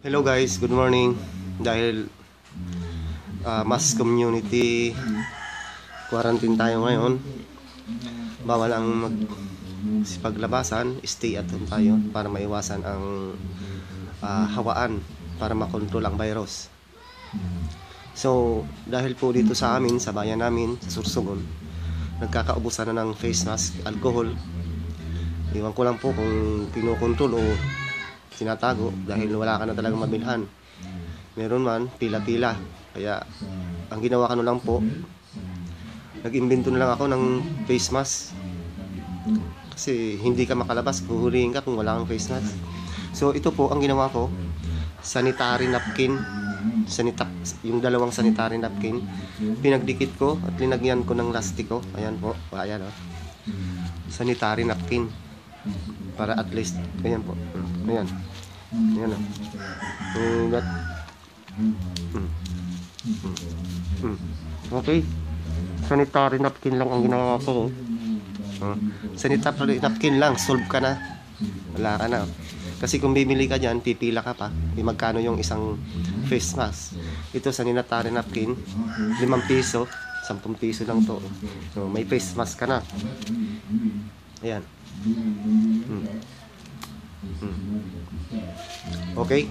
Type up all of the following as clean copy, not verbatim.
Hello guys, good morning. Dahil mass community quarantine tayo ngayon, bawal ang paglabasan, stay at home tayo para maiwasan ang hawaan, para makontrol ang virus. So, dahil po dito sa amin, sa bayan namin, sa Sorsogon, nagkakaubusan na ng face mask, alcohol. Iwan ko lang po kung kinukontrol o tinatago dahil wala ka na talagang mabilhan. Meron man, pila-pila. Kaya, ang ginawa ko na lang po, nag-imbento na lang ako ng face mask. Kasi hindi ka makalabas, huhulihin ka kung wala kang face mask. So, ito po ang ginawa ko, sanitary napkin, yung dalawang sanitary napkin, pinagdikit ko at linagyan ko ng lastiko. Ayan po, ayan o. Sanitary napkin. Para at least, ayan po. Ayan. Ayan o. Okay. Sanitary napkin lang ang ginawa ko. Sanitary napkin lang, solve ka na. Wala ka na. Kasi kung bibili ka dyan, pipila ka pa. Magkano yung isang face mask. Ito sanitary napkin, 5 piso, 10 piso lang to. So, may face mask ka na. Ayan. Okay?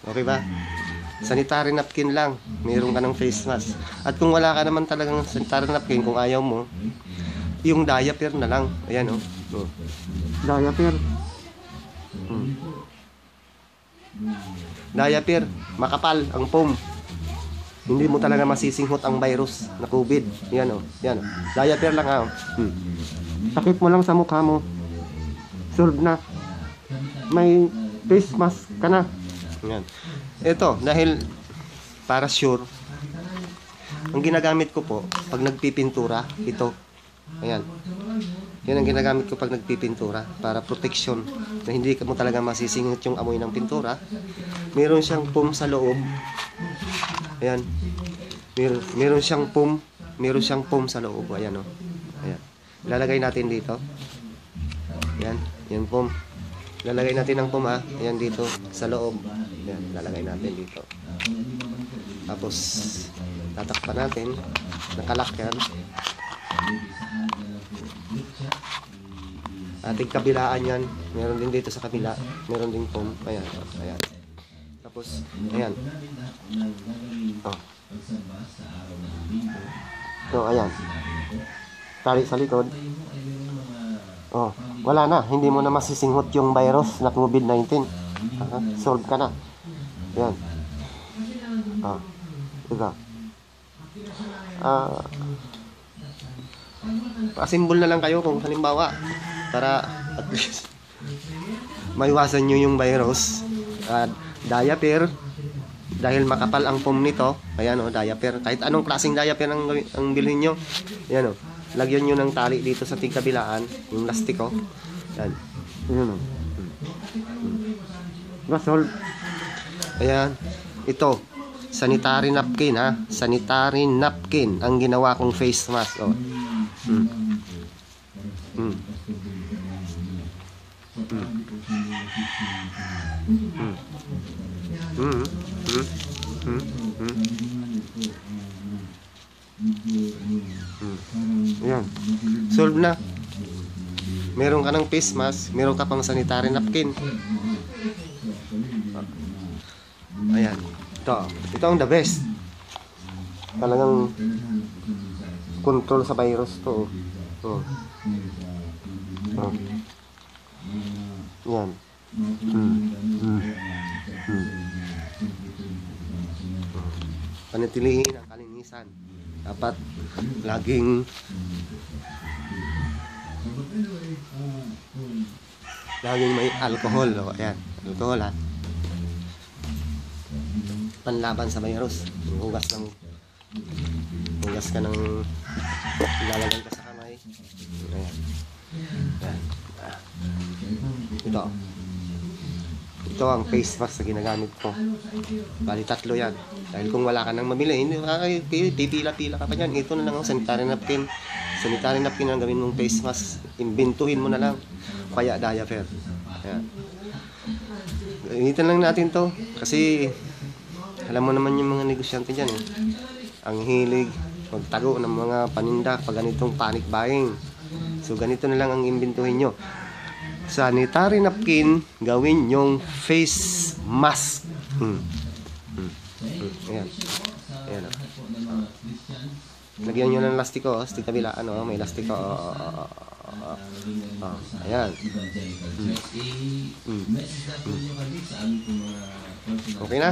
Okay ba? Sanitary napkin lang. Mayroon ka ng face mask. At kung wala ka naman talagang sanitary napkin, kung ayaw mo, yung diaper na lang. Ayan o. Diaper. Diaper. Makapal ang foam. Hindi mo talaga masisinghot ang virus na COVID. Yan o. Yan o. Diaper lang ha. Takip mo lang sa mukha mo. Solve na. May face mask ka na. Yan. Ito, dahil para sure, ang ginagamit ko po pag nagpipintura, ito. Ayan. Yan ang ginagamit ko pag nagpipintura para protection na hindi mo talaga masisingit yung amoy ng pintura. Meron siyang foam sa loob. Ayan. Meron siyang foam sa loob. Ayan o. Ayan. Ilalagay natin dito. Ayan. Yung foam. Ilalagay natin ang foam ha. Ayan dito sa loob. Ayan. Ilalagay natin dito. Tapos tatakpan natin. Nakalak yan. Ating kabilaan yan. Meron din dito sa kabila. Meron din foam. Ayan. Ayan. Tapos, ayan. Oh. So, ayan. Tali sa likod. Oh, wala na. Hindi mo na masisinghot yung virus na COVID-19. Solve ka na. Ayan. Oh. Diba? Pasimbol na lang kayo kung halimbawa para at least maiwasan nyo yung virus. Diaper, dahil makapal ang foam nito. Ayan o, diaper. Kahit anong klaseng diaper ang bilhin nyo. Ayan o, lagyan nyo ng tali dito sa tigkabilaan, yung lastiko. Ayan. Ayan o. Gasol. Ayan. Ito, sanitary napkin ha. Sanitary napkin ang ginawa kong face mask. O. Ayan. Solve na. Meron ka ng face mask, meron ka pang sanitary napkin. Ayan. Ito ang the best. Talagang control sa virus to. Yan. Panatilihin ang kalinisan. Dapat laging may alcohol. Ayan, alcohol ha. Panlaban sa virus. Hugas ka ng ilalagay ka sa kamay. Ayan. Ayan. Ito ang face mask na ginagamit ko. Bali 3 yan. Dahil kung wala ka nang mamili, pipila-pila ka pa dyan. Ito na lang ang sanitary napkin. Sanitary napkin ang gawin mong face mask. Imbintuhin mo na lang. Kaya diaper. Ayan. initan lang natin to. Kasi, alam mo naman yung mga negosyante dyan eh. Ang hilig magtago ng mga paninda pag ganitong panic buying. So, ganito na lang ang imbintuhin nyo. Sanitary napkin, gawin yung face mask. Ayan. Ayan o. Lagyan nyo ng lastiko, sa kabila, ano, may lastiko. Ayan. Okay na?